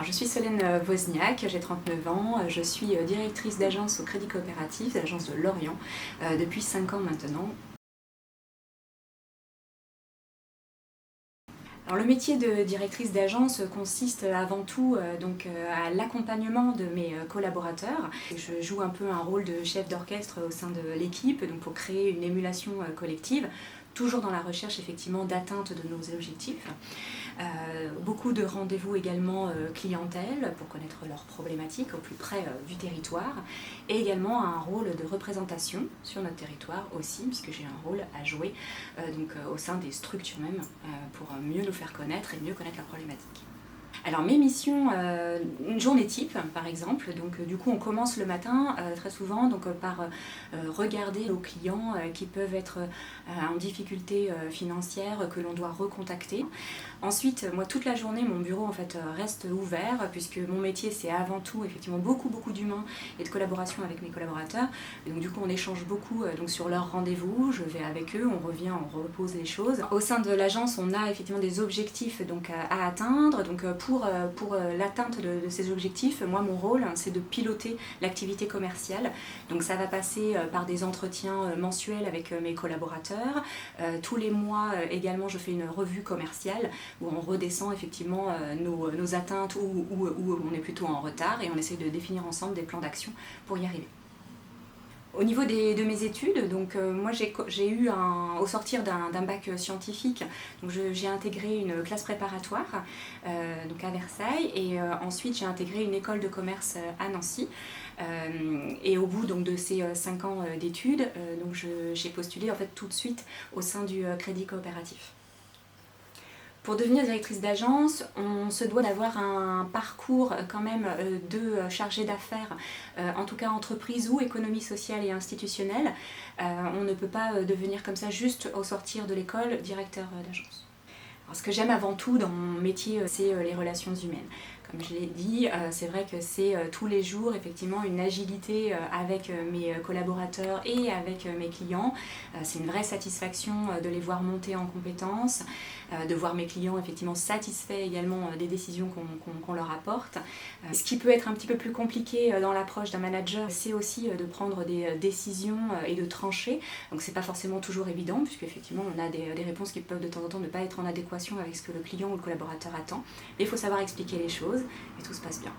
Alors, je suis Solène Wozniak, j'ai 39 ans, je suis directrice d'agence au Crédit Coopératif, l'agence de Lorient, depuis 5 ans maintenant. Alors, le métier de directrice d'agence consiste avant tout à l'accompagnement de mes collaborateurs. Je joue un peu un rôle de chef d'orchestre au sein de l'équipe pour créer une émulation collective, toujours dans la recherche effectivement d'atteinte de nos objectifs. Beaucoup de rendez-vous également clientèle pour connaître leurs problématiques au plus près du territoire, et également un rôle de représentation sur notre territoire aussi, puisque j'ai un rôle à jouer au sein des structures même pour mieux nous faire connaître et mieux connaître leurs problématiques. Alors mes missions, une journée type par exemple, du coup on commence le matin très souvent par regarder nos clients qui peuvent être en difficulté financière, que l'on doit recontacter. Ensuite, moi toute la journée mon bureau en fait reste ouvert, puisque mon métier c'est avant tout effectivement beaucoup d'humains et de collaboration avec mes collaborateurs. Et donc du coup on échange beaucoup sur leurs rendez-vous, je vais avec eux, on revient, on repose les choses. Au sein de l'agence on a effectivement des objectifs à atteindre, pour l'atteinte de ces objectifs, moi mon rôle c'est de piloter l'activité commerciale. Donc ça va passer par des entretiens mensuels avec mes collaborateurs. Tous les mois également je fais une revue commerciale où on redescend effectivement nos atteintes où on est plutôt en retard, et on essaie de définir ensemble des plans d'action pour y arriver. Au niveau de mes études, moi j'ai eu au sortir d'un bac scientifique, j'ai intégré une classe préparatoire à Versailles, et ensuite j'ai intégré une école de commerce à Nancy. Et au bout de ces 5 ans d'études, j'ai postulé en fait tout de suite au sein du Crédit Coopératif. Pour devenir directrice d'agence, on se doit d'avoir un parcours quand même de chargé d'affaires, en tout cas entreprise ou économie sociale et institutionnelle. On ne peut pas devenir comme ça juste au sortir de l'école directeur d'agence. Alors, ce que j'aime avant tout dans mon métier, c'est les relations humaines. Comme je l'ai dit, c'est vrai que c'est tous les jours effectivement une agilité avec mes collaborateurs et avec mes clients. C'est une vraie satisfaction de les voir monter en compétences, de voir mes clients effectivement satisfaits également des décisions qu'on leur apporte. Ce qui peut être un petit peu plus compliqué dans l'approche d'un manager, c'est aussi de prendre des décisions et de trancher. Donc c'est pas forcément toujours évident, puisque effectivement on a des réponses qui peuvent de temps en temps ne pas être en adéquation avec ce que le client ou le collaborateur attend. Mais il faut savoir expliquer les choses et tout se passe bien.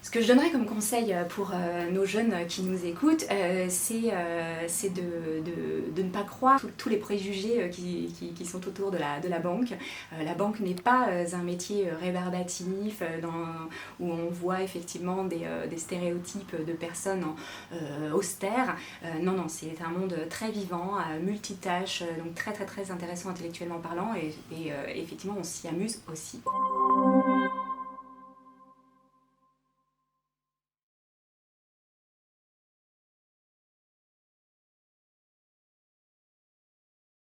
Ce que je donnerais comme conseil pour nos jeunes qui nous écoutent, c'est de ne pas croire tous les préjugés qui sont autour de la banque. La banque n'est pas un métier rébarbatif où on voit effectivement des stéréotypes de personnes austères. Non, c'est un monde très vivant, multitâche, donc très intéressant intellectuellement parlant, et effectivement on s'y amuse aussi.